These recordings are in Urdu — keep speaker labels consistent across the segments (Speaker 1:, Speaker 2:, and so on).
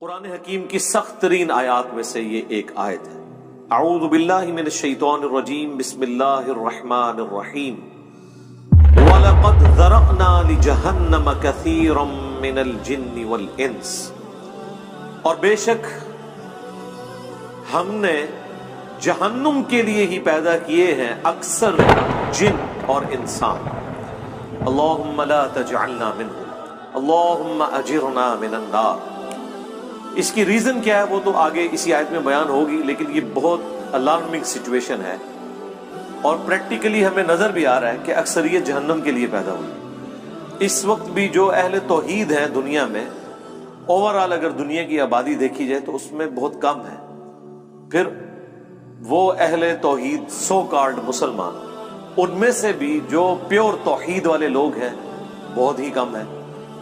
Speaker 1: قرآن حکیم کی سخت ترین آیات میں سے یہ ایک آیت ہے۔ اعوذ باللہ من الشیطان الرجیم، بسم اللہ الرحمن الرحیم۔ وَلَقَدْ ذَرَأْنَا لِجَهَنَّمَ كَثِيرًا مِّنَ الْجِنِّ وَالْإِنسِ، اور بے شک ہم نے جہنم کے لیے ہی پیدا کیے ہیں اکثر جن اور انسان۔ اللہم لا تجعلنا منہم، اللہم اجرنا من النار۔ اس کی ریزن کیا ہے وہ تو آگے اسی آیت میں بیان ہوگی، لیکن یہ بہت الارمنگ سچویشن ہے اور پریکٹیکلی ہمیں نظر بھی آ رہا ہے کہ اکثریت جہنم کے لیے پیدا ہوئی۔ اس وقت بھی جو اہل توحید ہیں دنیا میں، اوورآل اگر دنیا کی آبادی دیکھی جائے تو اس میں بہت کم ہے، پھر وہ اہل توحید سو کالڈ مسلمان، ان میں سے بھی جو پیور توحید والے لوگ ہیں بہت ہی کم ہیں۔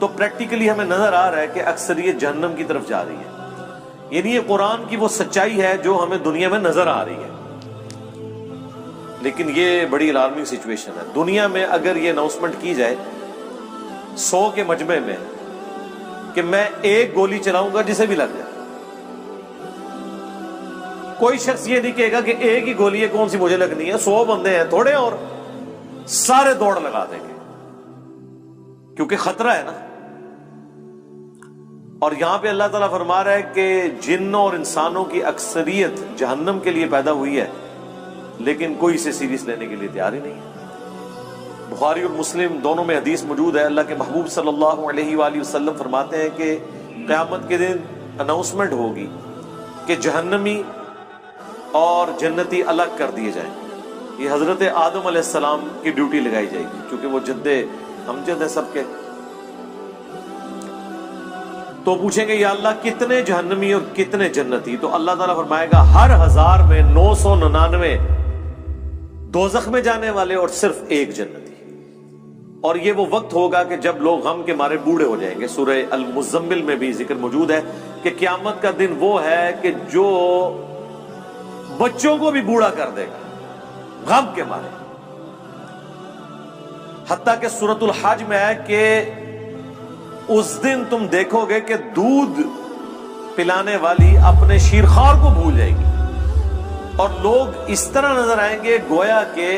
Speaker 1: تو پریکٹیکلی ہمیں نظر آ رہا ہے کہ اکثریت جہنم کی طرف جا رہی ہے، یعنی یہ قرآن کی وہ سچائی ہے جو ہمیں دنیا میں نظر آ رہی ہے، لیکن یہ بڑی الارمنگ سچویشن ہے۔ دنیا میں اگر یہ اناؤنسمنٹ کی جائے 100 کے مجمع میں کہ میں ایک گولی چلاؤں گا جسے بھی لگ جائے، کوئی شخص یہ نہیں کہے گا کہ ایک ہی گولی ہے کون سی مجھے لگنی ہے، 100 بندے ہیں تھوڑے اور سارے دوڑ لگا دیں گے، کیونکہ خطرہ ہے نا۔ اور یہاں پہ اللہ تعالیٰ فرما رہا ہے کہ جنوں اور انسانوں کی اکثریت جہنم کے لیے پیدا ہوئی ہے، لیکن کوئی اسے سیریس لینے کے لیے تیار ہی نہیں ہے۔ بخاری اور مسلم دونوں میں حدیث موجود ہے، اللہ کے محبوب صلی اللہ علیہ وآلہ وسلم فرماتے ہیں کہ قیامت کے دن اناؤنسمنٹ ہوگی کہ جہنمی اور جنتی الگ کر دیے جائیں۔ یہ حضرت آدم علیہ السلام کی ڈیوٹی لگائی جائے گی، کیونکہ وہ جد امجد ہیں سب کے۔ تو پوچھیں گے یا اللہ کتنے جہنمی اور کتنے جنتی؟ تو اللہ تعالیٰ فرمائے گا ہر 1000 میں 999 دوزخ میں جانے والے اور صرف ایک جنتی۔ اور یہ وہ وقت ہوگا کہ جب لوگ غم کے مارے بوڑھے ہو جائیں گے۔ سورہ المزمل میں بھی ذکر موجود ہے کہ قیامت کا دن وہ ہے کہ جو بچوں کو بھی بوڑھا کر دے گا غم کے مارے، حتیٰ کہ سورۃ الحج میں ہے کہ اس دن تم دیکھو گے کہ دودھ پلانے والی اپنے شیرخوار کو بھول جائے گی، اور لوگ اس طرح نظر آئیں گے گویا کہ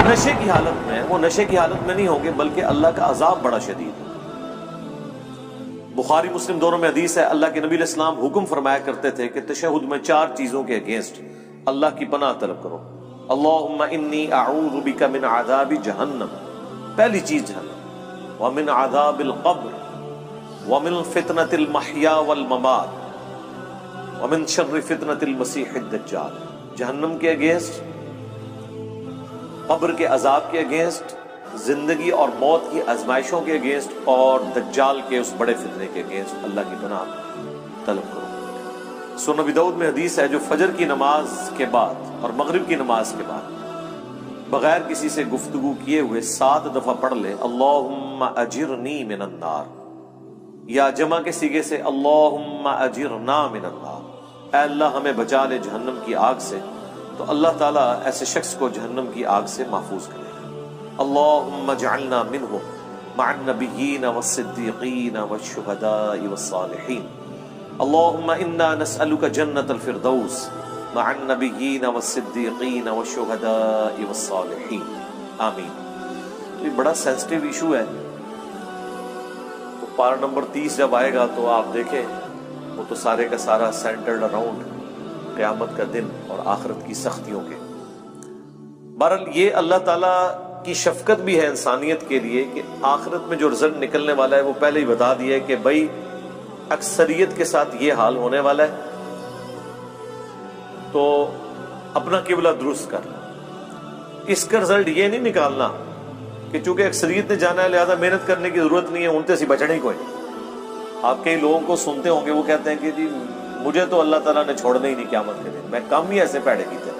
Speaker 1: نشے کی حالت میں۔ وہ نشے کی حالت میں نہیں ہوں گے بلکہ اللہ کا عذاب بڑا شدید ہے۔ بخاری مسلم دونوں میں حدیث ہے، اللہ کے نبی علیہ السلام حکم فرمایا کرتے تھے کہ تشہد میں 4 چیزوں کے اگینسٹ اللہ کی پناہ طلب کرو۔ اللہم انی اعوذ بک من عذاب جہنم، پہلی چیز جہنم، ومن عذاب القبر، ومن فتنة المحیا والممات، ومن شر فتنة المسیح الدجال۔ جہنم کے اگینسٹ، قبر کے عذاب کے اگینسٹ، زندگی اور موت کی آزمائشوں کے اگینسٹ، اور دجال کے اس بڑے فتنے کے اگینسٹ اللہ کی پناہ طلب کرو۔ سنن ابی داؤد میں حدیث ہے جو فجر کی نماز کے بعد اور مغرب کی نماز کے بعد بغیر کسی سے گفتگو کیے ہوئے 7 دفعہ پڑھ لے اللہم اجرنی من النار، یا جمع کے صیغے سے اللہم اجرنا من النار، اے اللہ ہمیں بچا لے جہنم کی آگ سے، تو اللہ تعالیٰ ایسے شخص کو جہنم کی آگ سے محفوظ کرے گا۔ اللہم اجعلنا منہم مع النبیین والصدیقین والشہداء والصالحین، اللہم انا نسألک جنت الفردوس مع النبیین والصدیقین والشہداء والصالحین، آمین۔ یہ بڑا سینسٹیو ایشو ہے، تو پارہ نمبر 30 جب آئے گا تو آپ دیکھیں وہ تو سارے کا سارا سینٹرڈ اراؤنڈ قیامت کا دن اور آخرت کی سختیوں کے۔ بہرحال یہ اللہ تعالیٰ کی شفقت بھی ہے انسانیت کے لیے کہ آخرت میں جو رزلٹ نکلنے والا ہے وہ پہلے ہی بتا دیا ہے کہ بھائی اکثریت کے ساتھ یہ حال ہونے والا ہے، تو اپنا قبلہ درست کر لیں۔ اس کا رزلٹ یہ نہیں نکالنا کہ چونکہ اکثریت نے جانا ہے لہذا محنت کرنے کی ضرورت نہیں ہے، ان سے بچنے ہی کوئی نہیں۔ آپ کئی لوگوں کو سنتے ہوں گے وہ کہتے ہیں کہ جی مجھے تو اللہ تعالیٰ نے چھوڑنا ہی نہیں قیامت کے دن، میں کم ہی ایسے پیڑے کیتے۔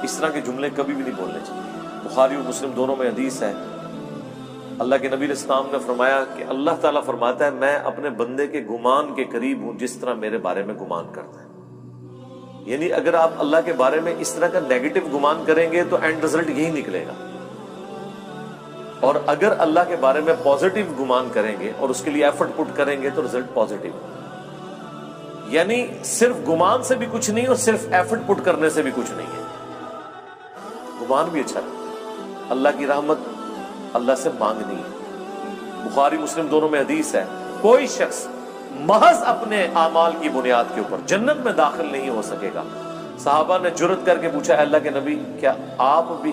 Speaker 1: اس طرح کے جملے کبھی بھی نہیں بولنے چاہیے۔ بخاری اور مسلم دونوں میں حدیث ہے، اللہ کے نبی علیہ السلام نے فرمایا کہ اللہ تعالیٰ فرماتا ہے میں اپنے بندے کے گمان کے قریب ہوں جس طرح میرے بارے میں گمان کرتا ہے۔ یعنی اگر آپ اللہ کے بارے میں اس طرح کا نیگیٹو گمان کریں گے تو اینڈ رزلٹ یہی نکلے گا۔ اور اگر اللہ کے بارے میں پازیٹیو گمان کریں گے اور اس کے لیے ایفرٹ پٹ کریں گے تو رزلٹ پازیٹیو. یعنی صرف گمان سے بھی کچھ نہیں اور صرف ایفرٹ پٹ کرنے سے بھی کچھ نہیں ہے. گمان بھی اچھا ہے. اللہ کی رحمت اللہ سے مانگنی ہے. بخاری مسلم دونوں میں حدیث ہے, کوئی شخص محض اپنے اعمال کی بنیاد کے اوپر جنت میں داخل نہیں ہو سکے گا. صحابہ نے جرت کر کے پوچھا, اللہ کے نبی کیا آپ بھی؟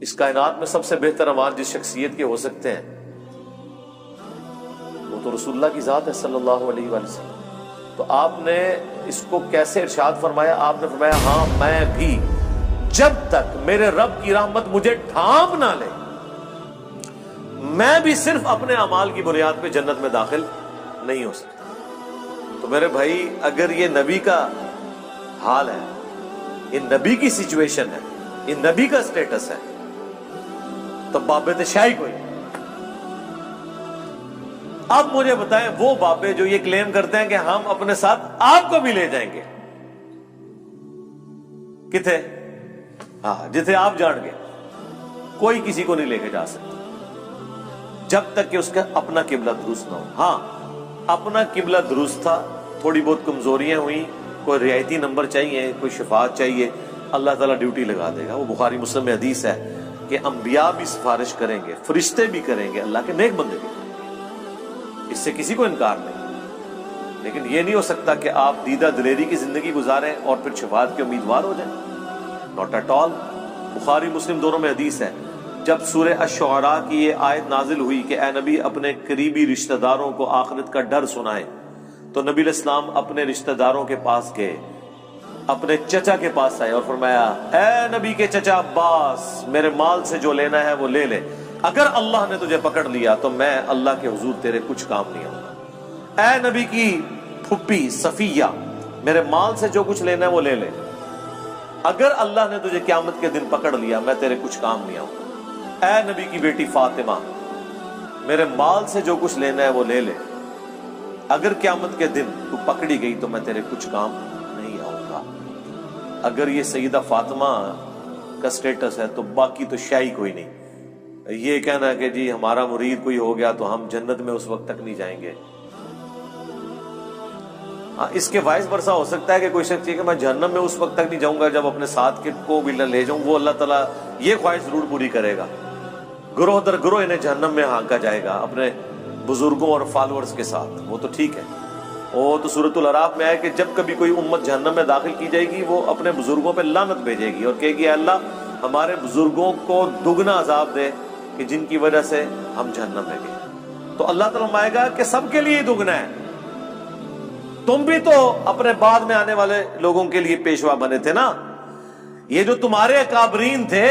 Speaker 1: اس کائنات میں سب سے بہتر اعمال جس شخصیت کے ہو سکتے ہیں وہ تو رسول اللہ کی ذات ہے صلی اللہ علیہ وآلہ وسلم. تو آپ نے اس کو کیسے ارشاد فرمایا؟ آپ نے فرمایا ہاں میں بھی جب تک میرے رب کی رحمت مجھے ڈھانپ نہ لے میں بھی صرف اپنے اعمال کی بنیاد پہ جنت میں داخل نہیں ہو سکتا. تو میرے بھائی اگر یہ نبی کا حال ہے, یہ نبی کی سچویشن ہے, یہ نبی کا سٹیٹس ہے, تو بابے شاہی کوئی. اب مجھے بتائیں وہ بابے جو یہ کلیم کرتے ہیں کہ ہم اپنے ساتھ آپ کو بھی لے جائیں گے, کتنے؟ ہاں جتنے آپ جان گے, کوئی کسی کو نہیں لے کے جا سکتا جب تک کہ اس کا اپنا قبلہ درست نہ ہو. ہاں اپنا قبلہ درست تھا, تھوڑی بہت کمزوریاں ہوئیں, کوئی رعایتی نمبر چاہیے, کوئی شفاعت چاہیے, اللہ تعالیٰ ڈیوٹی لگا دے گا. وہ بخاری مسلم میں حدیث ہے کہ انبیاء بھی سفارش کریں گے, فرشتے بھی کریں گے, اللہ کے نیک بندے بھی, اس سے کسی کو انکار نہیں. لیکن یہ نہیں ہو سکتا کہ آپ دیدہ دلیری کی زندگی گزاریں اور پھر شفاعت کے امیدوار ہو جائیں. Not at all. بخاری مسلم دونوں میں حدیث ہے, جب سورہ الشعراء کی یہ آیت نازل ہوئی کہ اے نبی اپنے قریبی رشتہ داروں کو آخرت کا ڈر سنائیں, تو نبی علیہ السلام اپنے رشتہ داروں کے پاس گئے, اپنے چچا کے پاس آئے اور فرمایا اے نبی کے چچا عباس, میرے مال سے جو لینا ہے وہ لے لے, اگر اللہ نے تجھے پکڑ لیا تو میں اللہ کے حضور تیرے کچھ کام نہیں آؤں گا. اے نبی کی پھپھی صفیہ, میرے مال سے جو کچھ لینا ہے وہ لے لے, اگر اللہ نے تجھے قیامت کے دن پکڑ لیا میں تیرے کچھ کام نہیں آؤں گا. اے نبی کی بیٹی فاطمہ, میرے مال سے جو کچھ لینا ہے وہ لے لے, اگر قیامت کے دن تو پکڑی گئی تو میں تیرے کچھ کام نہیں آؤں گا. اگر یہ سیدہ فاطمہ کا سٹیٹس ہے تو باقی تو شاہی کوئی نہیں. یہ کہنا کہ جی ہمارا مرید کوئی ہو گیا تو ہم جنت میں اس وقت تک نہیں جائیں گے. ہاں اس کے وائس برسا ہو سکتا ہے کہ کوئی شخص کہ میں جہنم میں اس وقت تک نہیں جاؤں گا جب اپنے ساتھ کے کو بھی نہ لے جاؤں. وہ اللہ تعالیٰ یہ خواہش ضرور پوری کرے گا, گروہ در گروہ انہیں جہنم میں ہانکا جائے گا اپنے بزرگوں اور فالورز کے ساتھ. وہ تو ٹھیک ہے, وہ تو سورۃ الاعراف میں ہے کہ جب کبھی کوئی امت جہنم میں داخل کی جائے گی وہ اپنے بزرگوں پہ لعنت بھیجے گی اور کہے گی اے اللہ ہمارے بزرگوں کو دگنا عذاب دے کہ جن کی وجہ سے ہم جہنم میں گئے. تو اللہ تعالیٰ فرمائے گا کہ سب کے لیے دگنا ہے, تم بھی تو اپنے بعد میں آنے والے لوگوں کے لیے پیشوا بنے تھے نا, یہ جو تمہارے اکابرین تھے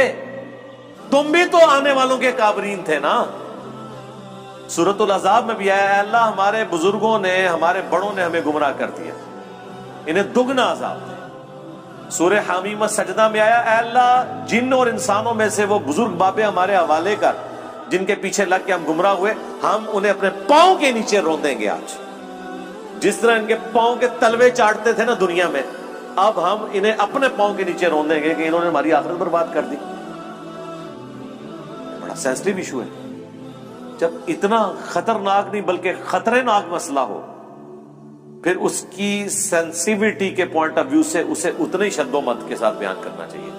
Speaker 1: تم بھی تو آنے والوں کے اکابرین تھے نا. سورۃ الاحزاب میں بھی آیا ہے اللہ ہمارے بزرگوں نے ہمارے بڑوں نے ہمیں گمراہ کر دیا, انہیں دگنا عذاب دے. سورہ حمیمہ سجدہ میں آیا اے اللہ جن اور انسانوں میں سے وہ بزرگ بابے ہمارے حوالے کر جن کے پیچھے لگ کے ہم گمراہ ہوئے, ہم انہیں اپنے پاؤں کے نیچے روندیں گے. آج جس طرح ان کے پاؤں کے تلوے چاٹتے تھے نا دنیا میں, اب ہم انہیں اپنے پاؤں کے نیچے روندیں گے کہ انہوں نے ہماری آخرت برباد کر دی. بڑا سینسٹیو ایشو ہے. جب اتنا خطرناک نہیں بلکہ خطرناک مسئلہ ہو پھر اس کی سینسیویٹی کے پوائنٹ آف ویو سے اسے اتنے شد و مت کے ساتھ بیان کرنا چاہیے.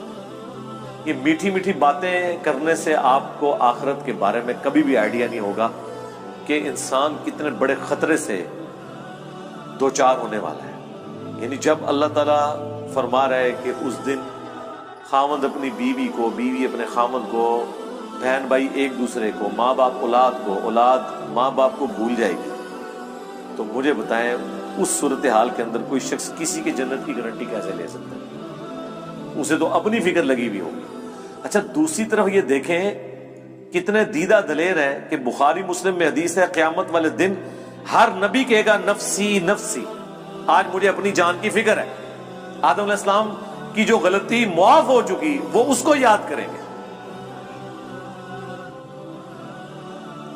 Speaker 1: یہ میٹھی میٹھی باتیں کرنے سے آپ کو آخرت کے بارے میں کبھی بھی آئیڈیا نہیں ہوگا کہ انسان کتنے بڑے خطرے سے دو چار ہونے والا ہے. یعنی جب اللہ تعالیٰ فرما رہا ہے کہ اس دن خاوند اپنی بیوی کو, بیوی اپنے خاوند کو, بہن بھائی ایک دوسرے کو, ماں باپ اولاد کو, اولاد ماں باپ کو بھول جائے گی, تو مجھے بتائیں اس صورتحال کے اندر کوئی شخص کسی کی جنت کی گارنٹی کیسے لے سکتا ہے؟ اسے تو اپنی فکر لگی ہوئی ہوگی. اچھا دوسری طرف یہ دیکھیں کتنے دیدہ دلیر ہیں کہ بخاری مسلم میں حدیث ہے قیامت والے دن ہر نبی کہے گا نفسی نفسی, آج مجھے اپنی جان کی فکر ہے. آدم علیہ السلام کی جو غلطی معاف ہو چکی وہ اس کو یاد کریں گے.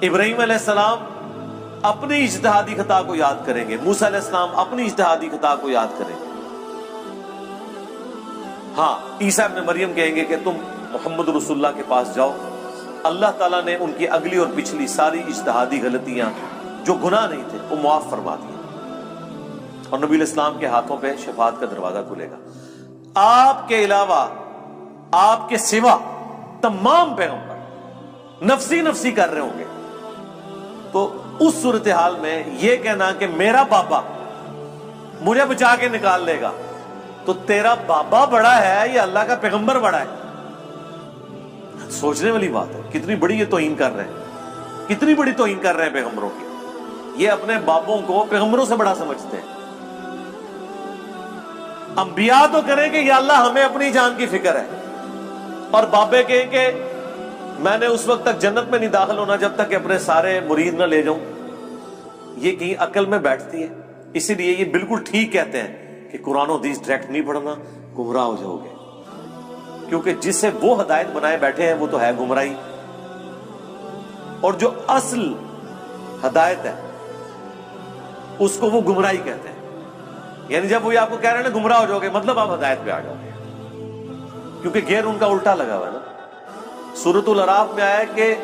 Speaker 1: ابراہیم علیہ السلام اپنی اجتہادی خطا کو یاد کریں گے, موسیٰ علیہ السلام اپنی اجتہادی خطا کو یاد کریں گے. ہاں عیسیٰ ابن مریم کہیں گے کہ تم محمد رسول اللہ کے پاس جاؤ، اللہ تعالیٰ نے ان کی اگلی اور پچھلی ساری اجتہادی غلطیاں جو گناہ نہیں تھے وہ معاف فرما دیے، اور نبی علیہ السلام کے ہاتھوں پہ شفاعت کا دروازہ کھلے گا۔ آپ کے علاوہ، آپ کے سوا تمام پیغمبر نفسی نفسی کر رہے ہوں گے، تو اس صورتحال میں یہ کہنا کہ میرا بابا مجھے بچا کے نکال لے گا، تو تیرا بابا بڑا ہے یا اللہ کا پیغمبر بڑا ہے؟ سوچنے والی بات ہے، کتنی بڑی یہ توہین کر رہے ہیں، کتنی بڑی توہین کر رہے ہیں پیغمبروں کی۔ یہ اپنے باپوں کو پیغمبروں سے بڑا سمجھتے ہیں۔ انبیاء تو کریں کہ یا اللہ ہمیں اپنی جان کی فکر ہے، اور بابے کہیں کہ میں نے اس وقت تک جنت میں نہیں داخل ہونا جب تک کہ اپنے سارے مرید نہ لے جاؤں۔ یہ کہیں عقل میں بیٹھتی ہے؟ اسی لیے یہ بالکل ٹھیک کہتے ہیں کہ قرآن و حدیث ڈائریکٹ نہیں پڑھنا، گمراہ ہو جاؤ گے، کیونکہ جس سے وہ ہدایت بنائے بیٹھے ہیں وہ تو ہے گمراہی، اور جو اصل ہدایت ہے اس کو وہ گمراہی کہتے ہیں۔ یعنی جب وہ آپ کو کہہ رہے ہیں نا گمراہ ہو جاؤ گے، مطلب آپ ہدایت پہ آ جاؤ گے، کیونکہ گیئر ان کا الٹا لگا ہوا ہے نا۔ سورۃ الاعراف میں آیا کہ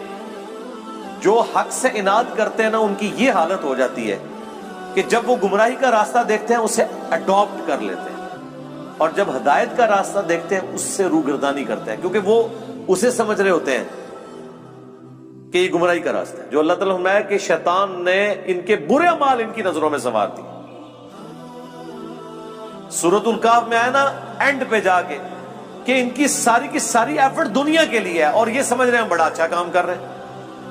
Speaker 1: جو حق سے اناد کرتے ہیں نا ان کی یہ حالت ہو جاتی ہے کہ جب وہ گمراہی کا راستہ دیکھتے ہیں اسے اڈاپٹ کر لیتے ہیں، اور جب ہدایت کا راستہ دیکھتے ہیں اس سے روگردانی کرتے ہیں، کیونکہ وہ اسے سمجھ رہے ہوتے ہیں کہ یہ گمراہی کا راستہ ہے۔ جو اللہ تعالیٰ فرمایا کہ شیطان نے ان کے برے اعمال ان کی نظروں میں سنوار دی۔ سورۃ الکہف میں آیا نا اینڈ پہ جا کے کہ ان کی ساری ایفرٹ دنیا کے لیے ہے، اور یہ سمجھ رہے ہیں بڑا اچھا کام کر رہے ہیں۔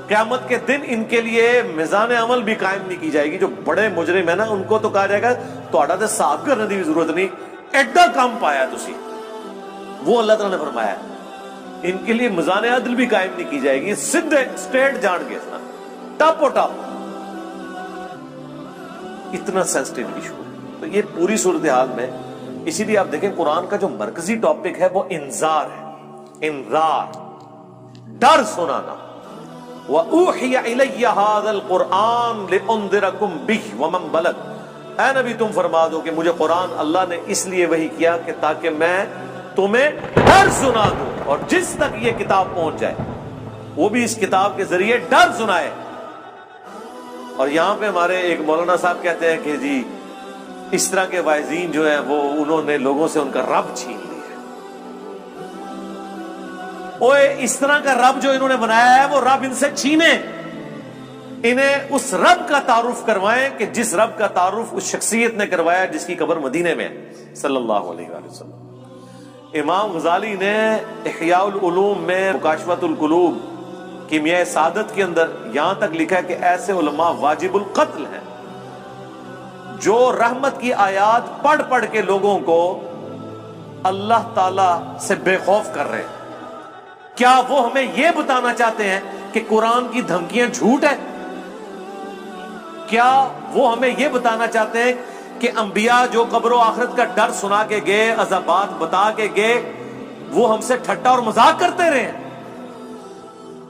Speaker 1: قیامت کے دن ان کے لیے میزان عمل بھی قائم نہیں کی جائے گی۔ جو بڑے مجرم ہیں نا ان کو تو کہا جائے گا تہاڈا تے حساب کرنے کی بھی ضرورت نہیں، ایڈا کم پایا تسی۔ وہ اللہ تعالیٰ نے فرمایا ان کے لیے میزان عدل بھی قائم نہیں کی جائے گی، سیدھے اسٹریٹ جان کے ٹاپ و ٹاپ۔ اتنا سینسٹیو ایشو ہے۔ تو یہ پوری صورتحال میں اسی لیے آپ دیکھیں قرآن کا جو مرکزی ٹاپک ہے وہ انذار ہے، انذار، ڈر سنانا۔ وَأُوحِيَ إِلَيَّ هَذَا الْقُرْآنُ لِأُنذِرَكُمْ بِهِ وَمَنْ بَلَغَ۔ اے نبی تم فرما دو کہ مجھے قرآن اللہ نے اس لیے وحی کیا کہ تاکہ میں تمہیں ڈر سنا دوں، اور جس تک یہ کتاب پہنچ جائے وہ بھی اس کتاب کے ذریعے ڈر سنائے۔ اور یہاں پہ ہمارے ایک مولانا صاحب کہتے ہیں کہ جی اس طرح کے واعظین جو ہیں وہ انہوں نے لوگوں سے ان کا رب چھین لیا ہے۔ اوے اس طرح کا رب جو انہوں نے بنایا ہے وہ رب ان سے چھینے، انہیں اس رب کا تعارف کروائیں کہ جس رب کا تعارف اس شخصیت نے کروایا جس کی قبر مدینے میں ہے صلی اللہ علیہ وآلہ وسلم۔ امام غزالی نے احیاء العلوم میں مکاشفۃ القلوب کیمیائے سعادت کے اندر یہاں تک لکھا ہے کہ ایسے علماء واجب القتل ہیں جو رحمت کی آیات پڑھ پڑھ کے لوگوں کو اللہ تعالی سے بے خوف کر رہے ہیں۔ کیا وہ ہمیں یہ بتانا چاہتے ہیں کہ قرآن کی دھمکیاں جھوٹ ہے؟ کیا وہ ہمیں یہ بتانا چاہتے ہیں کہ انبیاء جو قبر و آخرت کا ڈر سنا کے گئے، عذابات بتا کے گئے، وہ ہم سے ٹھٹا اور مذاق کرتے رہے ہیں،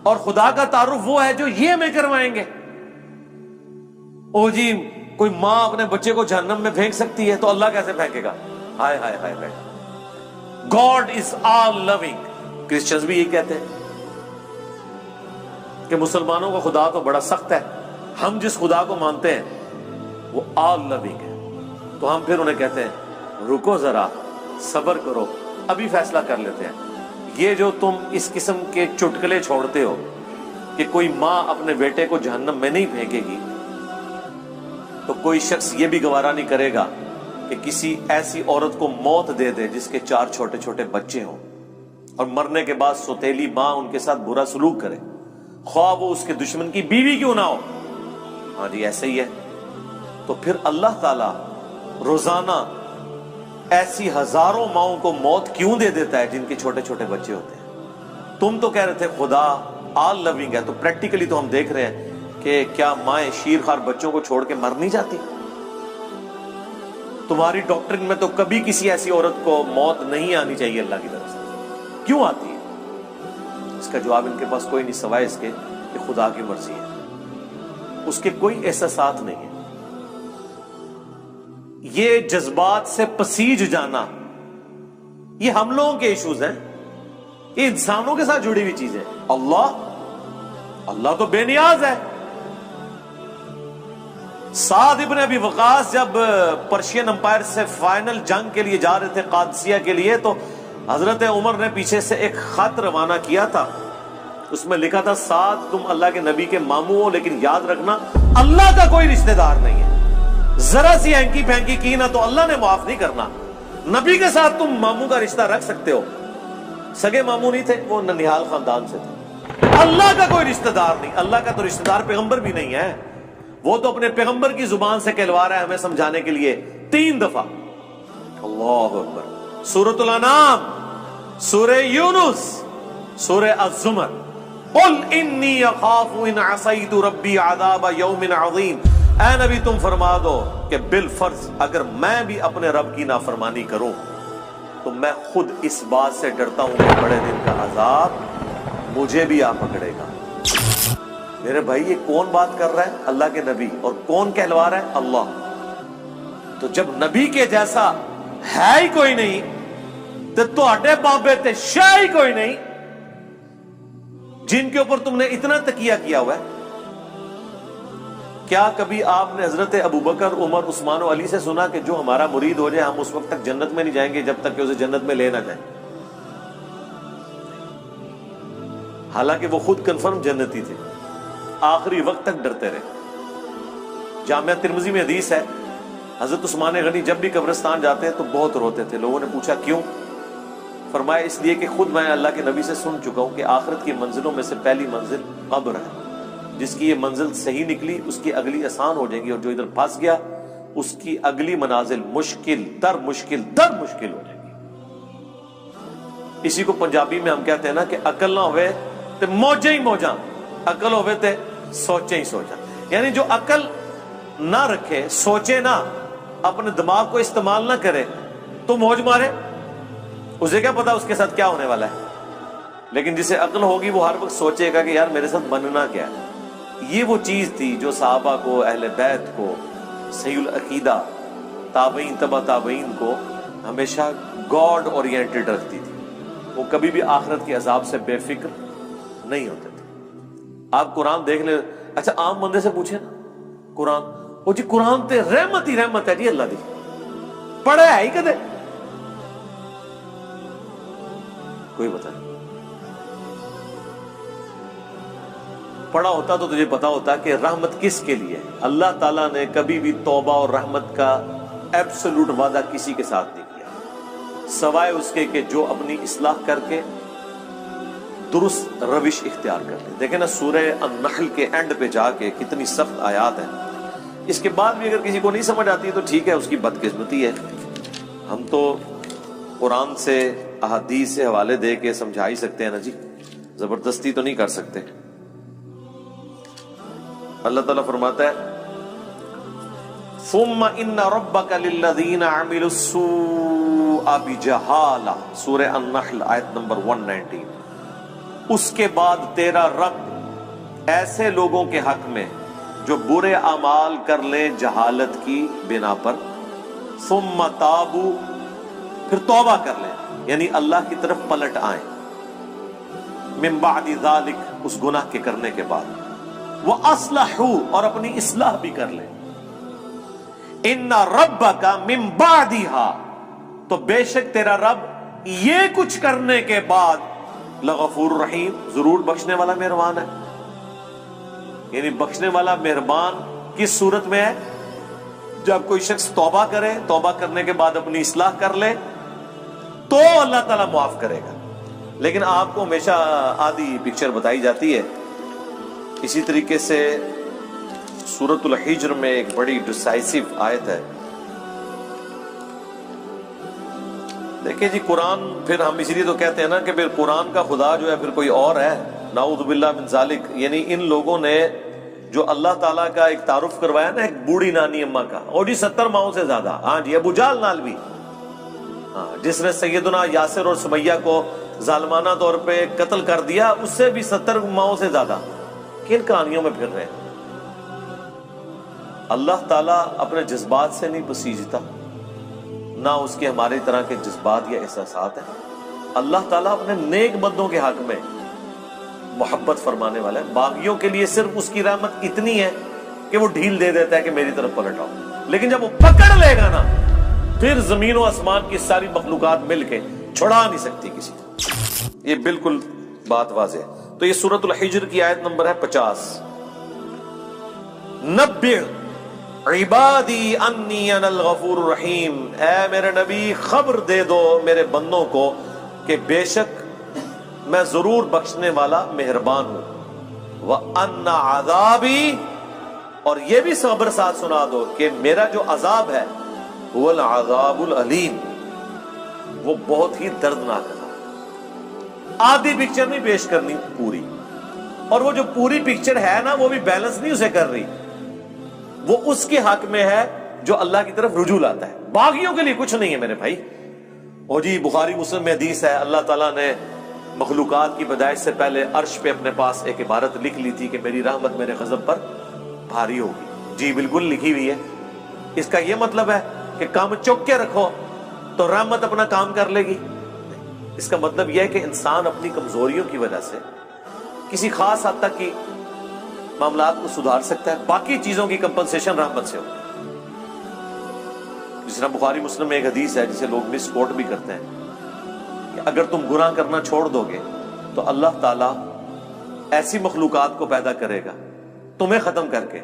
Speaker 1: اور خدا کا تعارف وہ ہے جو یہ ہمیں کروائیں گے؟ او جی کوئی ماں اپنے بچے کو جہنم میں پھینک سکتی ہے تو اللہ کیسے پھینکے گا؟ ہائے ہائے ہائے ہائے۔ God is all living. Christians بھی یہ کہتے ہیں کہ مسلمانوں کا خدا تو بڑا سخت ہے، ہم جس خدا کو مانتے ہیں وہ آل لونگ ہے۔ تو ہم پھر انہیں کہتے ہیں رکو ذرا، صبر کرو، ابھی فیصلہ کر لیتے ہیں۔ یہ جو تم اس قسم کے چٹکلے چھوڑتے ہو کہ کوئی ماں اپنے بیٹے کو جہنم میں نہیں پھینکے گی، تو کوئی شخص یہ بھی گوارا نہیں کرے گا کہ کسی ایسی عورت کو موت دے دے جس کے 4 چھوٹے چھوٹے بچے ہوں، اور مرنے کے بعد سوتیلی ماں ان کے ساتھ برا سلوک کرے، خواہ وہ اس کے دشمن کی بیوی کیوں نہ ہو۔ ہاں جی ایسے ہی ہے۔ تو پھر اللہ تعالی روزانہ ایسی ہزاروں ماؤں کو موت کیوں دے دیتا ہے جن کے چھوٹے چھوٹے بچے ہوتے ہیں؟ تم تو کہہ رہے تھے خدا آل لونگ ہے، تو پریکٹیکلی تو ہم دیکھ رہے ہیں کہ کیا مائیں شیرخوار بچوں کو چھوڑ کے مر نہیں جاتی؟ تمہاری ڈاکٹرن میں تو کبھی کسی ایسی عورت کو موت نہیں آنی چاہیے اللہ کی طرف سے، کیوں آتی ہے؟ اس کا جواب ان کے پاس کوئی نہیں سوائے اس کے کہ خدا کی مرضی ہے، اس کے کوئی احساسات نہیں ہے۔ یہ جذبات سے پسیج جانا یہ ہم لوگوں کے ایشوز ہیں، یہ انسانوں کے ساتھ جڑی ہوئی چیزیں. اللہ تو بے نیاز ہے. سعد ابن ابی وقاص جب پرشین امپائر سے فائنل جنگ کے لیے جا رہے تھے قادسیہ کے لیے، تو حضرت عمر نے پیچھے سے ایک خط روانہ کیا تھا. اس میں لکھا تھا سعد تم اللہ کے نبی کے ماموں ہو، لیکن یاد رکھنا اللہ کا کوئی رشتہ دار نہیں ہے. ذرا سی ہینکی پھینکی کی نا تو اللہ نے معاف نہیں کرنا. نبی کے ساتھ تم ماموں کا رشتہ رکھ سکتے ہو. سگے ماموں نہیں تھے، وہ ننیال خاندان سے تھے. اللہ کا کوئی رشتہ دار نہیں. اللہ کا تو رشتہ دار پیغمبر بھی نہیں ہے. وہ تو اپنے پیغمبر کی زبان سے کہلوا رہا ہے ہمیں سمجھانے کے لیے 3 دفعہ. اللہ اکبر. سورۃ الانعام، سورہ یونس، سورہ الزمر. قل انی اخاف ان عصیت ربی عذاب یوم عظیم. اے نبی تم فرما دو کہ بالفرض اگر میں بھی اپنے رب کی نافرمانی کروں تو میں خود اس بات سے ڈرتا ہوں کہ بڑے دن کا عذاب مجھے بھی آ پکڑے گا. میرے بھائی یہ کون بات کر رہا ہے؟ اللہ کے نبی. اور کون کہلوا رہا ہے؟ اللہ. تو جب نبی کے جیسا ہے ہی کوئی نہیں تو تہاڈے بابے تے شے ہی کوئی نہیں جن کے اوپر تم نے اتنا تکیہ کیا ہوا ہے. کیا کبھی آپ نے حضرت ابو بکر، عمر، عثمان و علی سے سنا کہ جو ہمارا مرید ہو جائے ہم اس وقت تک جنت میں نہیں جائیں گے جب تک کہ اسے جنت میں لے نہ جائیں؟ حالانکہ وہ خود کنفرم جنتی تھے، آخری وقت تک ڈرتے رہے. جامعہ ترمذی میں حدیث ہے حضرت عثمان غنی جب بھی قبرستان جاتے تو بہت روتے تھے. لوگوں نے پوچھا کیوں؟ فرمایا اس لیے کہ خود میں اللہ کے نبی سے سن چکا ہوں کہ آخرت کی منزلوں میں سے پہلی منزل قبر ہے. جس کی یہ منزل صحیح نکلی اس کی اگلی آسان ہو جائے گی، اور جو ادھر پھنس گیا اس کی اگلی منازل مشکل در مشکل ہو جائے گی. اسی کو پنجابی میں ہم کہتے ہیں نا کہ عقل نہ ہوئے تے موجیں ہی موجاں، عقل ہوئے تے سوچیں ہی سوچاں. یعنی جو عقل نہ رکھے، سوچے نہ، اپنے دماغ کو استعمال نہ کرے تو موج مارے. اسے کیا پتا اس کے ساتھ کیا ہونے والا ہے. لیکن جسے عقل ہوگی وہ ہر وقت سوچے گا کہ یار میرے ساتھ بننا کیا ہے. یہ وہ چیز تھی جو صحابہ کو، اہل بیت کو، صحیح العقیدہ، تابعین، تبع تابعین کو ہمیشہ گاڈ اورینٹڈ رکھتی تھی. وہ کبھی بھی آخرت کے عذاب سے بے فکر نہیں ہوتے تھے. آپ قرآن دیکھ لیں. اچھا عام بندے سے پوچھیں نا قرآن، وہ جی قرآن تے رحمت ہی رحمت ہے جی اللہ دی، پڑھا ہے ہی کدے؟ کوئی بتائے. پڑھا ہوتا تو تجھے پتا ہوتا کہ رحمت کس کے لیے ہے. اللہ تعالیٰ نے کبھی بھی توبہ اور رحمت کا ایبسولوٹ وعدہ کسی کے ساتھ نہیں کیا سوائے اس کے کہ جو اپنی اصلاح کر کے درست روش اختیار کر لے. دیکھیں نا سورہ النحل کے اینڈ پہ جا کے کتنی سخت آیات ہیں. اس کے بعد بھی اگر کسی کو نہیں سمجھ آتی تو ٹھیک ہے، اس کی بدقسمتی ہے. ہم تو قرآن سے، احادیث سے حوالے دے کے سمجھا ہی سکتے ہیں نا جی، زبردستی تو نہیں کر سکتے. اللہ تعالیٰ فرماتا ہے ثم ان ربک للذین عملوا السوء بجہالہ، سورہ النحل آیت نمبر 119. اس کے بعد تیرا رب ایسے لوگوں کے حق میں جو برے اعمال کر لیں جہالت کی بنا پر، ثم تابوا، پھر توبہ کر لیں، یعنی اللہ کی طرف پلٹ آئیں، من بعد ذالک، اس گناہ کے کرنے کے بعد، وَأَصْلَحُوا، اور اپنی اصلاح بھی کر لیں. إِنَّ رَبَّكَ مِن بَعْدِهَا، تو بے شک تیرا رب یہ کچھ کرنے کے بعد لغفور رحیم، ضرور بخشنے والا مہربان ہے. یعنی بخشنے والا مہربان کس صورت میں ہے؟ جب کوئی شخص توبہ کرے، توبہ کرنے کے بعد اپنی اصلاح کر لے تو اللہ تعالیٰ معاف کرے گا. لیکن آپ کو ہمیشہ آدھی پکچر بتائی جاتی ہے. اسی طریقے سے سورۃ الحجر میں ایک بڑی ڈسائسو آیت ہے. دیکھیں جی قرآن، پھر ہم اسی لیے تو کہتے ہیں نا کہ پھر قرآن کا خدا جو ہے پھر کوئی اور ہے، نعوذ باللہ من ذالک. یعنی ان لوگوں نے جو اللہ تعالیٰ کا ایک تعارف کروایا نا ایک بوڑھی نانی اماں کا، اور جی 70 ماہوں سے زیادہ. ہاں جی ابو جہل نال بھی، ہاں جس نے سیدنا یاسر اور سمیہ کو ظالمانہ طور پہ قتل کر دیا، اس سے بھی 70 ماہوں سے زیادہ. کن کہانیوں میں پھر رہے ہیں؟ اللہ تعالیٰ اپنے جذبات سے نہیں پسیجتا، نہ اس کے ہماری طرح کے جذبات یا احساسات ہیں. اللہ تعالیٰ اپنے نیک بندوں کے حق میں محبت فرمانے والا ہے. باغیوں کے لیے صرف اس کی رحمت اتنی ہے کہ وہ ڈھیل دے دیتا ہے کہ میری طرف پلٹ آؤ, لیکن جب وہ پکڑ لے گا نا پھر زمین و آسمان کی ساری مخلوقات مل کے چھڑا نہیں سکتی کسی کو. یہ بالکل بات واضح ہے. تو یہ سورۃ الحجر کی آیت نمبر ہے 50. نبئ عبادی انی انا الغفور الرحیم, اے میرے نبی خبر دے دو میرے بندوں کو کہ بے شک میں ضرور بخشنے والا مہربان ہوں. وَأَنَّ عَذَابِي, اور یہ بھی خبر ساتھ سنا دو کہ میرا جو عذاب ہے هُوَ الْعَذَابُ الْعَلِيمُ, وہ بہت ہی دردناک ہے. آدھی پکچر نہیں پیش کرنی پوری, اور وہ جو پوری پکچر ہے نا وہ بھی بیلنس نہیں اسے کر رہی, وہ اس کے حق میں ہے جو اللہ کی طرف رجوع لاتا ہے. باغیوں کے لیے کچھ نہیں ہے میرے بھائی. اور جی بخاری مسلم میں حدیث ہے, اللہ تعالیٰ نے مخلوقات کی پیدائش سے پہلے عرش پہ اپنے پاس ایک عبارت لکھ لی تھی کہ میری رحمت میرے غضب پر بھاری ہوگی. جی بالکل لکھی ہوئی ہے. اس کا یہ مطلب ہے کہ کام چوک کے رکھو تو رحمت اپنا کام کر لے گی. اس کا مطلب یہ ہے کہ انسان اپنی کمزوریوں کی وجہ سے کسی خاص حد تک کی معاملات کو سدھار سکتا ہے, باقی چیزوں کی کمپنسیشن رحمت سے ہوگی. جس طرح بخاری مسلم میں ایک حدیث ہے جسے لوگ مس کوٹ بھی کرتے ہیں کہ اگر تم گناہ کرنا چھوڑ دو گے تو اللہ تعالیٰ ایسی مخلوقات کو پیدا کرے گا تمہیں ختم کر کے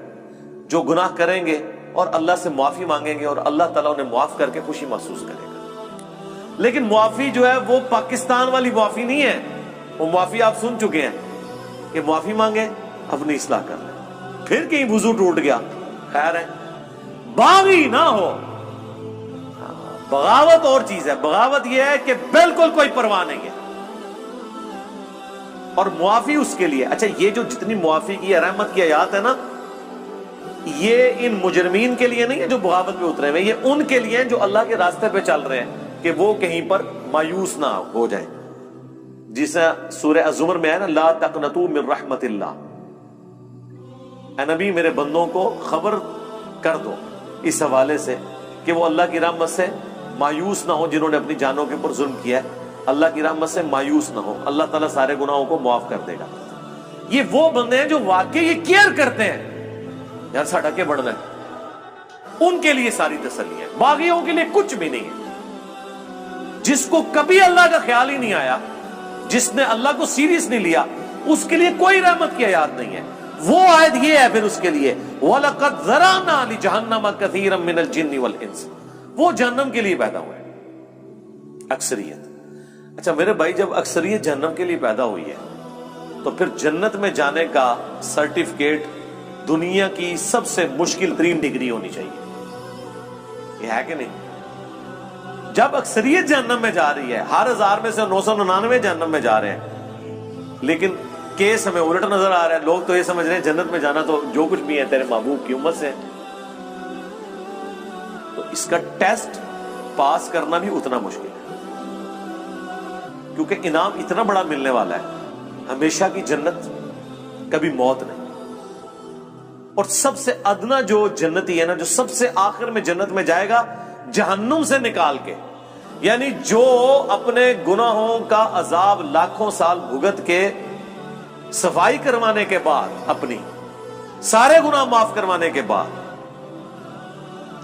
Speaker 1: جو گناہ کریں گے اور اللہ سے معافی مانگیں گے, اور اللہ تعالیٰ انہیں معاف کر کے خوشی محسوس کرے گا. لیکن معافی جو ہے وہ پاکستان والی معافی نہیں ہے. وہ معافی آپ سن چکے ہیں کہ معافی مانگے اپنی اصلاح کر لیں, پھر کہیں وضو ٹوٹ گیا خیر ہے. باغی نہ ہو. بغاوت اور چیز ہے. بغاوت یہ ہے کہ بالکل کوئی پرواہ نہیں ہے, اور معافی اس کے لیے. اچھا یہ جو جتنی معافی کی رحمت کی آیات ہے نا, یہ ان مجرمین کے لیے نہیں ہے جو بغاوت پہ اترے ہوئے, یہ ان کے لیے ہیں جو اللہ کے راستے پہ چل رہے ہیں کہ وہ کہیں پر مایوس نہ ہو جائیں. جسے سورہ الزمر میں ہے نا, لا تقنطوا من رحمت اللہ. اے نبی میرے بندوں کو خبر کر دو اس حوالے سے کہ وہ اللہ کی رحمت سے مایوس نہ ہو. جنہوں نے اپنی جانوں کے اوپر ظلم کیا ہے اللہ کی رحمت سے مایوس نہ ہو, اللہ تعالیٰ سارے گناہوں کو معاف کر دے گا. یہ وہ بندے ہیں جو واقعی یہ کیئر کرتے ہیں یار ساڈا کے بڑھنا ہے, ان کے لیے ساری تسلی ہے. باغیوں کے لیے کچھ بھی نہیں ہے. جس کو کبھی اللہ کا خیال ہی نہیں آیا, جس نے اللہ کو سیریس نہیں لیا, اس کے لیے کوئی رحمت کی آیات نہیں ہے. وہ آیت یہ ہے پھر اس کے لیے وَلَقَدْ ذَرَأْنَا لِجَهَنَّمَ كَثِيرًا مِنَ الْجِنِّ وَالْإِنسِ, وہ جہنم کے لیے پیدا ہوئے اکثریت. اچھا میرے بھائی جب اکثریت جہنم کے لیے پیدا ہوئی ہے تو پھر جنت میں جانے کا سرٹیفکیٹ دنیا کی سب سے مشکل ترین ڈگری ہونی چاہیے. یہ ہے کہ نہیں؟ جب اکثریت جہنم میں جا رہی ہے, ہر 1000 میں سے 999 جہنم میں جا رہے ہیں, لیکن کیس ہمیں الٹ نظر آ رہا ہے. لوگ تو یہ سمجھ رہے ہیں جنت میں جانا تو جو کچھ بھی ہے تیرے محبوب کی امت سے. تو اس کا ٹیسٹ پاس کرنا بھی اتنا مشکل ہے, کیونکہ انعام اتنا بڑا ملنے والا ہے, ہمیشہ کی جنت, کبھی موت نہیں. اور سب سے ادنا جو جنتی ہے نا, جو سب سے آخر میں جنت میں جائے گا جہنم سے نکال کے, یعنی جو اپنے گناہوں کا عذاب لاکھوں سال بھگت کے صفائی کروانے کے بعد, اپنی سارے گناہ معاف کروانے کے بعد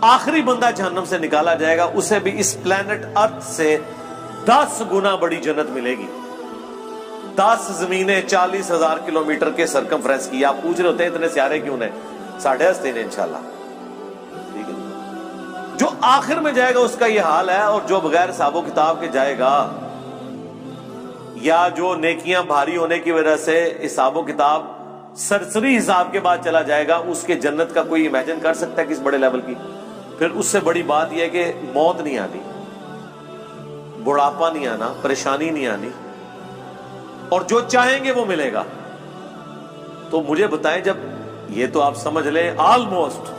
Speaker 1: آخری بندہ جہنم سے نکالا جائے گا, اسے بھی اس پلانٹ ارتھ سے 10 گنا بڑی جنت ملے گی. 10 زمینیں 40,000 کلومیٹر کے سرکمفرنس کی. آپ پوچھ رہے ہوتے ہیں اتنے سیارے کیوں نے, 8.5 انشاءاللہ. ٹھیک ہے, جو آخر میں جائے گا اس کا یہ حال ہے. اور جو بغیر حساب و کتاب کے جائے گا, یا جو نیکیاں بھاری ہونے کی وجہ سے حساب و کتاب سرسری حساب کے بعد چلا جائے گا, اس کے جنت کا کوئی امیجن کر سکتا ہے کس بڑے لیول کی. پھر اس سے بڑی بات یہ ہے کہ موت نہیں آنی, بڑھاپا نہیں آنا, پریشانی نہیں آنی, اور جو چاہیں گے وہ ملے گا. تو مجھے بتائیں, جب یہ تو آپ سمجھ لیں آلموسٹ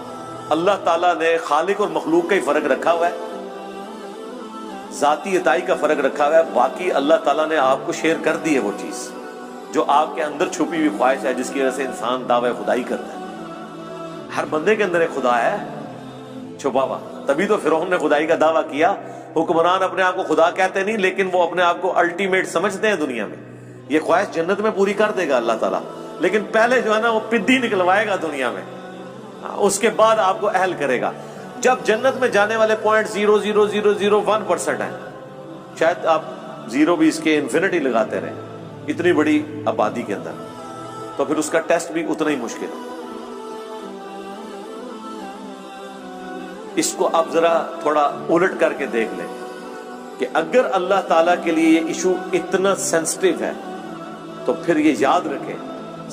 Speaker 1: اللہ تعالیٰ نے خالق اور مخلوق کا ہی فرق رکھا ہوا ہے, ذاتی عطائی کا فرق رکھا ہوا ہے. باقی اللہ تعالیٰ نے آپ کو شیئر کر دی ہے وہ چیز جو آپ کے اندر چھپی ہوئی خواہش ہے, جس کی وجہ سے انسان دعوی خدائی کرتا ہے. ہر بندے کے اندر ایک خدا ہے چھپا ہوا, تبھی تو فرعون نے خدائی کا دعویٰ کیا حکمران اپنے آپ کو خدا کہتے نہیں، لیکن وہ اپنے آپ کو الٹیمیٹ سمجھتے ہیں دنیا میں. یہ خواہش جنت میں پوری کر دے گا اللہ تعالیٰ، لیکن پہلے جو ہے نا وہ پدی نکلوائے گا دنیا میں، اس کے بعد آپ کو اہل کرے گا. جب جنت میں جانے والے 0.00001% ہیں، شاید آپ زیرو بھی اس کے انفینٹی لگاتے رہیں اتنی بڑی آبادی کے اندر، تو پھر اس کا ٹیسٹ بھی اتنا ہی مشکل ہے. اس کو آپ ذرا تھوڑا الٹ کر کے دیکھ لیں کہ اگر اللہ تعالیٰ کے لیے یہ ایشو اتنا سینسٹیو ہے تو پھر یہ یاد رکھیں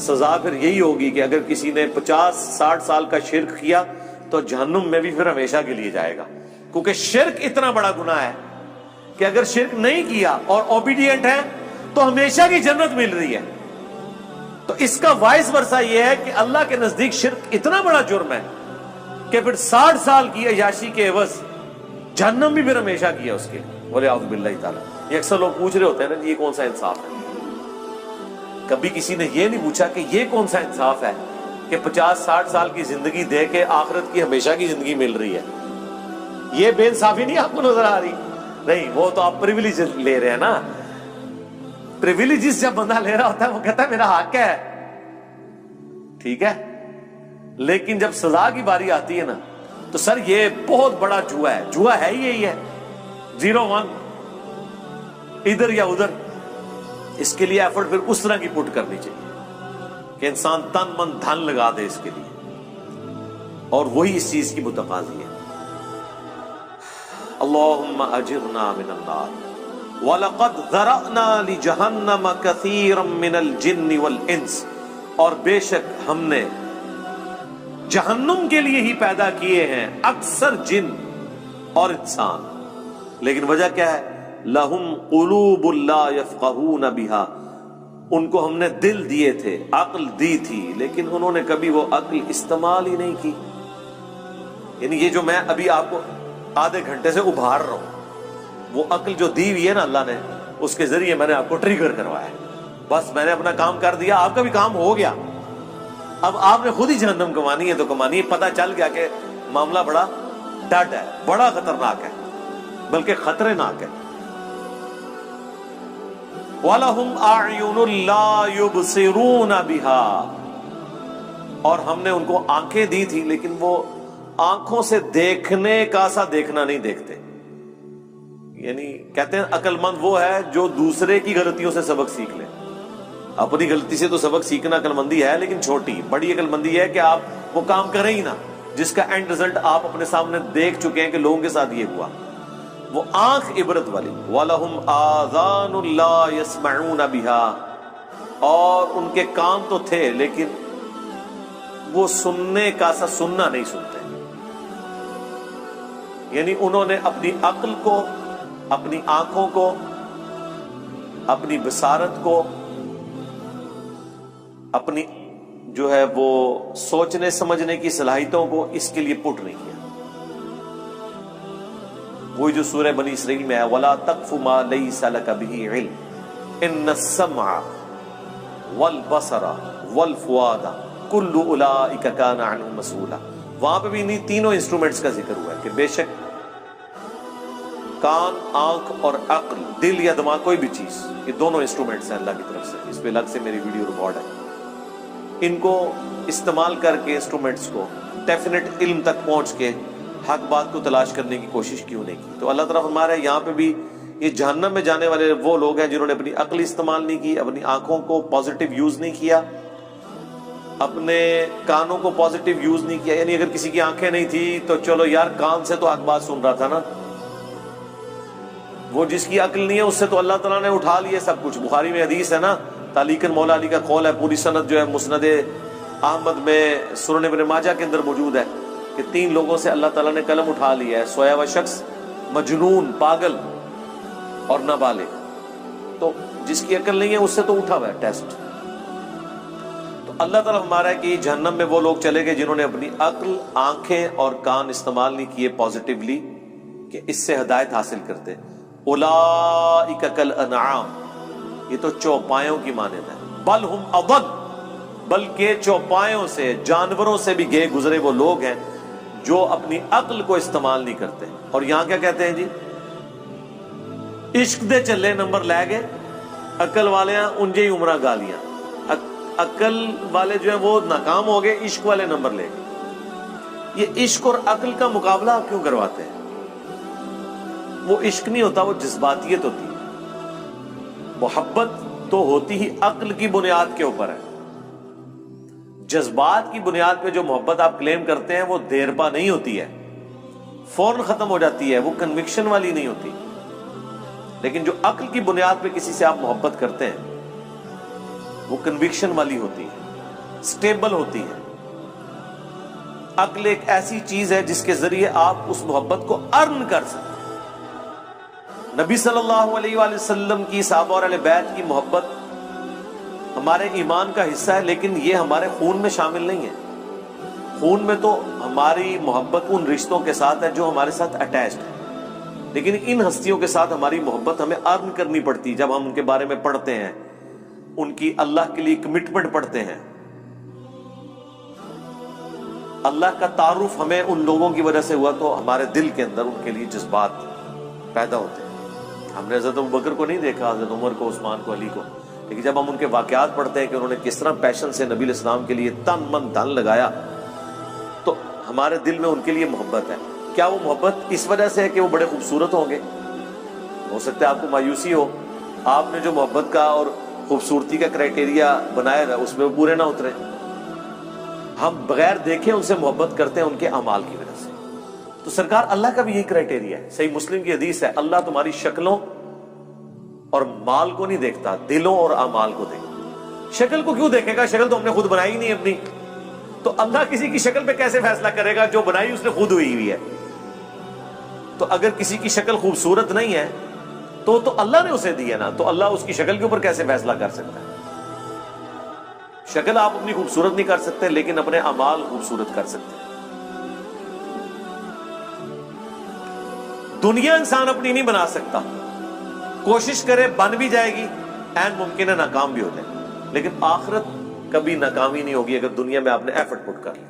Speaker 1: سزا پھر یہی ہوگی کہ اگر کسی نے 50-60 سال کا شرک کیا تو جہنم میں بھی پھر ہمیشہ کے لیے جائے گا، کیونکہ شرک اتنا بڑا گناہ ہے کہ اگر شرک نہیں کیا اور اوبیڈینٹ ہے تو ہمیشہ کی جنت مل رہی ہے. تو اس کا وائس ورثہ یہ ہے کہ اللہ کے نزدیک شرک اتنا بڑا جرم ہے کہ پھر 60 سال کی عیاشی کے عوض جہنم بھی پھر ہمیشہ کیا اس کے لیے. بولے اعوذ باللہ تعالیٰ. یہ اکثر لوگ پوچھ رہے ہوتے ہیں نا یہ کون سا انصاف ہے. کبھی کسی نے یہ نہیں پوچھا کہ یہ کون سا انصاف ہے کہ 50-60 سال کی زندگی دے کے آخرت کی ہمیشہ کی زندگی مل رہی ہے. یہ بے انصافی نہیں آپ کو نظر آ رہی؟ نہیں، وہ تو آپ پریویلیج لے رہے ہیں نا. پریویلیجز جب بندہ لے رہا ہوتا ہے وہ کہتا ہے میرا حق ہے، ٹھیک ہے، لیکن جب سزا کی باری آتی ہے نا تو سر یہ بہت بڑا جوا ہے. جوا ہے ہی یہی ہے، 0-1 ادھر یا ادھر. اس کے لیے ایفرٹ پھر اس طرح کی پٹ کرنی چاہیے کہ انسان تن من دھن لگا دے اس کے لیے، اور وہی اس چیز کی متقاضی ہے. اللہم اجرنا من النار وَلَقَدْ ذَرَأْنَا لِجَهَنَّمَ كَثِيرًا مِّنَ الْجِنِّ وَالْإِنسِ، اور بے شک ہم نے جہنم کے لیے ہی پیدا کیے ہیں اکثر جن اور انسان. لیکن وجہ کیا ہے؟ لَهُمْ قُلُوبٌ لَا يَفْقَهُونَ بِهَا، ان کو ہم نے دل دیے تھے، عقل دی تھی، لیکن انہوں نے کبھی وہ عقل استعمال ہی نہیں کی. یعنی یہ جو میں ابھی آپ کو آدھے گھنٹے سے ابھار رہا ہوں، وہ عقل جو دی ہوئی ہے نا اللہ نے، اس کے ذریعے میں نے آپ کو ٹریگر کروایا ہے. بس میں نے اپنا کام کر دیا، آپ کا بھی کام ہو گیا. اب آپ نے خود ہی جہنم کمانی ہے تو کمانی ہے. پتہ چل گیا کہ معاملہ بڑا ڈٹ ہے، بڑا خطرناک ہے، بلکہ خطرناک ہے. وَلَهُمْ أَعْيُنٌ لَا يُبْصِرُونَ بِهَا، اور ہم نے ان کو آنکھیں دی تھی لیکن وہ آنکھوں سے دیکھنے کا سا دیکھنا نہیں دیکھتے. یعنی کہتے ہیں عقل مند وہ ہے جو دوسرے کی غلطیوں سے سبق سیکھ لے. اپنی غلطی سے تو سبق سیکھنا عقل مندی ہے، لیکن چھوٹی. بڑی عقل مندی ہے کہ آپ وہ کام کریں ہی نہ جس کا اینڈ رزلٹ آپ اپنے سامنے دیکھ چکے ہیں کہ لوگوں کے ساتھ یہ ہوا. وہ آنکھ عبرت والی. وَلَهُمْ آذَانٌ لَا يَسْمَعُونَ بِهَا، اور ان کے کان تو تھے لیکن وہ سننے کا سا سننا نہیں سنتے. یعنی انہوں نے اپنی عقل کو، اپنی آنکھوں کو، اپنی بصارت کو، اپنی جو ہے وہ سوچنے سمجھنے کی صلاحیتوں کو اس کے لیے پٹ نہیں کیا. وہی جو سورہ بنی اسرائیل میں ہے وَلَا تَقْفُ مَا لَيْسَ لَكَ بِهِ عِلْمٌ إِنَّ السَّمْعَ وَالْبَصَرَ وَالْفُؤَادَ كُلُّ أُولَئِكَ كَانَ عَنْهُ مَسْئُولًا. وہاں پہ بھی انہیں تینوں انسٹرومنٹس کا ذکر ہوا ہے کہ بے شک کان، آنکھ اور عقل، دل یا دماغ، کوئی بھی چیز، یہ دونوں انسٹرومنٹس ہیں اللہ کی طرف سے. اس پہ الگ سے میری ویڈیو ریکارڈ ہے. ان کو استعمال کر کے انسٹرومنٹس کو ڈیفینیٹ علم تک پہنچ کے حق بات کو تلاش کرنے کی کوشش کیوں نہیں کی. تو اللہ تعالیٰ فرما رہا ہے یہاں پہ بھی یہ جہنم میں جانے والے وہ لوگ ہیں جنہوں نے اپنی عقل استعمال نہیں کی، اپنی آنکھوں کو پازیٹیو یوز نہیں کیا، اپنے کانوں کو پازیٹیو یوز نہیں کیا. یعنی اگر کسی کی آنکھیں نہیں تھی تو چلو یار کان سے تو حق بات سن رہا تھا نا، وہ جس کی عقل نہیں ہے اس سے تو اللہ تعالیٰ نے اٹھا لیے سب کچھ. بخاری میں حدیث ہے نا، تعلیقاً مولا علی کا قول ہے، پوری سند جو ہے مسند احمد میں، سنن ابن ماجہ کے اندر موجود ہے کہ 3 لوگوں سے اللہ تعالیٰ نے قلم اٹھا لیا ہے، سویا ہوا شخص، مجنون، پاگل اور نابالغ. تو جس کی عقل نہیں ہے اس سے تو اٹھا ہوا ہے ٹیسٹ. تو اللہ تعالیٰ ہمارا ہے کہ جہنم میں وہ لوگ چلے گئے جنہوں نے اپنی عقل، آنکھیں اور کان استعمال نہیں کیے پازیٹیولی کہ اس سے ہدایت حاصل کرتے. اولئک کالانعام، یہ تو چوپایوں کی مانند ہے. بل ہم اضل، بلکہ چوپایوں سے، جانوروں سے بھی گئے گزرے وہ لوگ ہیں جو اپنی عقل کو استعمال نہیں کرتے. اور یہاں کیا کہتے ہیں جی؟ عشق دے چلے نمبر لے گئے، عقل والے ہیں انجے ہی عمرہ گالیاں، عقل والے جو ہیں وہ ناکام ہو گئے، عشق والے نمبر لے گئے۔ یہ عشق اور عقل کا مقابلہ آپ کیوں کرواتے ہیں؟ وہ عشق نہیں ہوتا، وہ جذباتیت ہوتی ہے۔ محبت تو ہوتی ہی عقل کی بنیاد کے اوپر ہے۔ جذبات کی بنیاد پہ جو محبت آپ کلیم کرتے ہیں وہ دیر پا نہیں ہوتی ہے، فوراً ختم ہو جاتی ہے، وہ کنوکشن والی نہیں ہوتی۔ لیکن جو عقل کی بنیاد پہ کسی سے آپ محبت کرتے ہیں وہ کنوکشن والی ہوتی ہے، سٹیبل ہوتی ہے۔ عقل ایک ایسی چیز ہے جس کے ذریعے آپ اس محبت کو ارن کر سکتے ہیں۔ نبی صلی اللہ علیہ وآلہ وسلم کی، صحابہ اور اہل بیت کی محبت ہمارے ایمان کا حصہ ہے، لیکن یہ ہمارے خون میں شامل نہیں ہے۔ خون میں تو ہماری محبت ان رشتوں کے ساتھ ہے جو ہمارے ساتھ اٹیچڈ ہے، لیکن ان ہستیوں کے ساتھ ہماری محبت ہمیں ارن کرنی پڑتی۔ جب ہم ان کے بارے میں پڑھتے ہیں، ان کی اللہ کے لیے کمٹمنٹ پڑھتے ہیں، اللہ کا تعارف ہمیں ان لوگوں کی وجہ سے ہوا تو ہمارے دل کے اندر ان کے لیے جذبات پیدا ہوتے ہیں۔ ہم نے حضرت ابوبکر کو نہیں دیکھا، حضرت عمر کو، عثمان کو، علی کو، لیکن جب ہم ان کے واقعات پڑھتے ہیں کہ انہوں نے کس طرح پیشن سے نبی علیہ السلام کے لیے تن من دھن لگایا، تو ہمارے دل میں ان کے لیے محبت ہے۔ کیا وہ محبت اس وجہ سے ہے کہ وہ بڑے خوبصورت ہوں گے؟ ہو سکتا ہے آپ کو مایوسی ہو، آپ نے جو محبت کا اور خوبصورتی کا کرائٹیریا بنایا ہے اس میں وہ پورے نہ اترے۔ ہم بغیر دیکھے ان سے محبت کرتے ہیں ان کے اعمال کی وجہ سے۔ تو سرکار اللہ کا بھی یہی کرائٹیریا ہے۔ صحیح مسلم کی حدیث ہے، اللہ تمہاری شکلوں اور مال کو نہیں دیکھتا، دلوں اور اعمال کو دیکھتا۔ شکل کو کیوں دیکھے گا؟ شکل تو ہم نے خود بنائی نہیں اپنی، تو اللہ کسی کی شکل پہ کیسے فیصلہ کرے گا؟ جو بنائی اس نے خود ہوئی ہے۔ تو اگر کسی کی شکل خوبصورت نہیں ہے تو اللہ نے اسے دی ہے نا، تو اللہ اس کی شکل کے اوپر کیسے فیصلہ کر سکتا ہے؟ شکل آپ اپنی خوبصورت نہیں کر سکتے، لیکن اپنے اعمال خوبصورت کر سکتے ہیں۔ دنیا انسان اپنی نہیں بنا سکتا، کوشش کرے بن بھی جائے گی، عین ممکن ہے ناکام بھی ہو جائے، لیکن آخرت کبھی ناکامی نہیں ہوگی اگر دنیا میں آپ نے ایفرٹ پٹ کر لی۔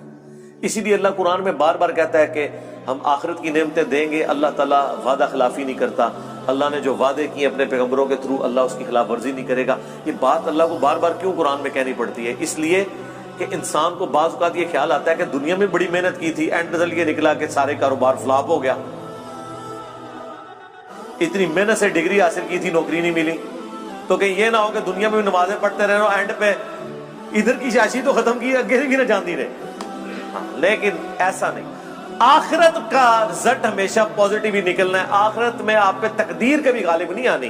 Speaker 1: اسی لیے اللہ قرآن میں بار بار کہتا ہے کہ ہم آخرت کی نعمتیں دیں گے، اللہ تعالیٰ وعدہ خلافی نہیں کرتا، اللہ نے جو وعدے کیے اپنے پیغمبروں کے تھرو اللہ اس کی خلاف ورزی نہیں کرے گا۔ یہ بات اللہ کو بار بار کیوں قرآن میں کہنی پڑتی ہے؟ اس لیے کہ انسان کو بعض اوقات یہ خیال آتا ہے کہ دنیا میں بڑی محنت کی تھی، اینڈ رزلٹ یہ نکلا کہ سارے کاروبار فلاپ ہو گیا، اتنی محنت سے ڈگری حاصل کی تھی، نوکری نہیں ملی، تو کہ یہ نہ ہو کہ دنیا میں بھی نمازیں پڑھتے رہے اینڈ پہ ادھر کی شاشی تو ختم کی، آگے بھی نہ جانتی رہے۔ لیکن ایسا نہیں، آخرت کا رزلٹ ہمیشہ پازیٹیو ہی نکلنا ہے۔ آخرت میں آپ پہ تقدیر کبھی غالب نہیں آنی۔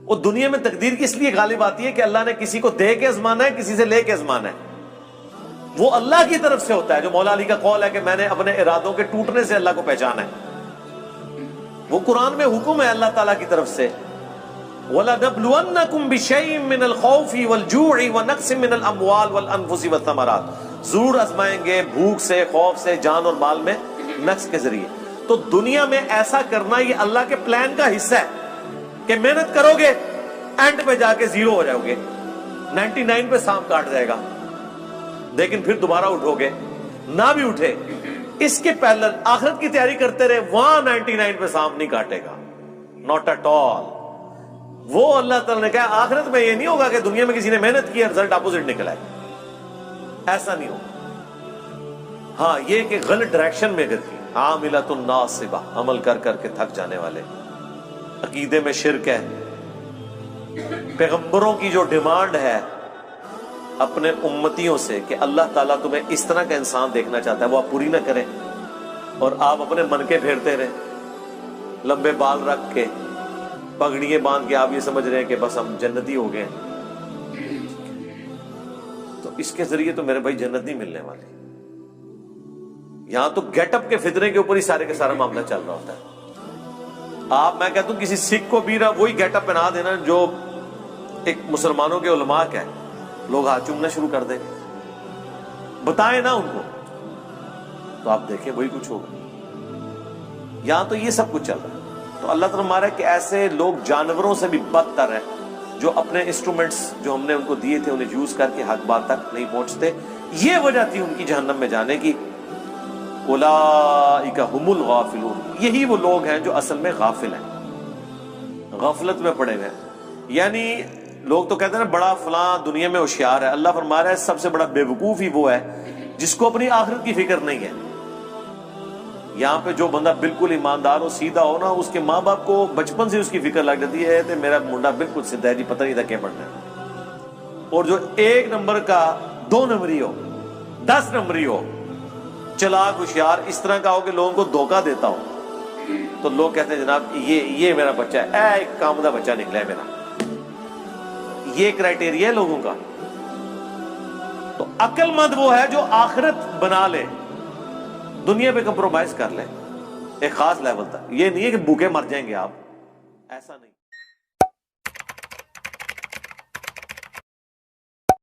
Speaker 1: وہ دنیا میں تقدیر کس لیے غالب آتی ہے کہ اللہ نے کسی کو دے کے آزمانا ہے، کسی سے لے کے آزمانا ہے۔ وہ اللہ کی طرف سے ہوتا ہے، جو مولا علی کا قول ہے کہ میں نے اپنے ارادوں کے ٹوٹنے سے اللہ کو پہچانا ہے۔ وہ قرآن میں حکم ہے اللہ تعالیٰ کی طرف سے، وَلَنَبْلُوَنَّكُمْ بِشَيْءٍ مِّنَ الْخَوْفِ وَالْجُوعِ وَنَقْصٍ مِّنَ الْأَمْوَالِ وَالْأَنفُسِ وَالثَّمَرَاتِ، ضرور آزمائیں گے بھوک سے، خوف سے، جان اور مال میں نقص کے ذریعے۔ تو دنیا میں ایسا کرنا یہ اللہ کے پلان کا حصہ ہے کہ محنت کرو گے، اینڈ پہ جا کے زیرو ہو جاؤ گے، 99 پہ سانپ کاٹ جائے گا، لیکن پھر دوبارہ اٹھو گے، نہ بھی اٹھے اس کے پہلے آخرت کی تیاری کرتے رہے، وہاں 99 پہ سانپ نہیں کاٹے گا، ناٹ ایٹ آل۔ وہ اللہ تعالیٰ نے کہا آخرت میں یہ نہیں ہوگا کہ دنیا میں کسی نے محنت کی اور رزلٹ اپوزٹ نکلا ہے، ایسا نہیں ہوگا۔ ہاں یہ کہ غلط ڈائریکشن میں اگر کی، عاملۃ ناصبہ، عمل کر کر کے تھک جانے والے، عقیدے میں شرک ہے، پیغمبروں کی جو ڈیمانڈ ہے اپنے امتیوں سے کہ اللہ تعالیٰ تمہیں اس طرح کا انسان دیکھنا چاہتا ہے، وہ آپ پوری نہ کریں اور آپ اپنے من کے پھیرتے رہیں، لمبے بال رکھ کے، پگڑیاں باندھ کے آپ یہ سمجھ رہے ہیں کہ بس ہم جنتی ہو گئے ہیں، تو اس کے ذریعے تو میرے بھائی جنت نہیں ملنے والی۔ یہاں تو گیٹ اپ کے فتنے کے اوپر ہی سارے کا سارا معاملہ چل رہا ہوتا ہے۔ آپ، میں کہتا ہوں کسی سکھ کو بھی وہی گیٹ اپ پہنا دینا جو ایک مسلمانوں کے علماء کا ہے، لوگ ہاتھ چومنا شروع کر دیں گے، بتائیں نا ان کو، تو آپ دیکھیں وہی کچھ ہوگا۔ یہاں تو یہ سب کچھ چل رہا ہے۔ تو اللہ تعالیٰ ہمارا کہ ایسے لوگ جانوروں سے بھی بدتر ہیں جو اپنے انسٹرومنٹس جو ہم نے ان کو دیے تھے انہیں یوز کر کے حق بات تک نہیں پہنچتے۔ یہ وجہ تھی ان کی جہنم میں جانے کی۔ اولئک ھم الغافلون، یہی وہ لوگ ہیں جو اصل میں غافل ہیں۔ غفلت میں پڑے ہوئے. یعنی لوگ تو کہتے ہیں نا بڑا فلاں دنیا میں ہوشیار ہے. اللہ فرما رہا ہے سب سے بڑا بے وقوف ہی وہ ہے جس کو اپنی آخرت کی فکر نہیں ہے. یہاں پہ جو بندہ بالکل ایماندار ہو سیدھا ہو نا، اس کے ماں باپ کو بچپن سے اس کی فکر لگ جاتی ہے کہ میرا منڈا بالکل سیدھا ہے جی، پتہ نہیں تھا کیا پڑھنا ہے. اور جو 1 نمبر کا 2 نمبری ہو 10 نمبری ہو، چلاک ہوشیار اس طرح کا ہو کہ لوگوں کو دھوکہ دیتا ہو، تو لوگ کہتے ہیں جناب یہ میرا بچہ ہے، ایک کامدہ بچہ نکلا ہے میرا. یہ کرائٹیریا ہے لوگوں کا. تو عقل مند وہ ہے جو آخرت بنا لے، دنیا پہ کمپرومائز کر لے ایک خاص لیول تک. یہ نہیں ہے کہ بھوکے مر جائیں گے آپ، ایسا نہیں.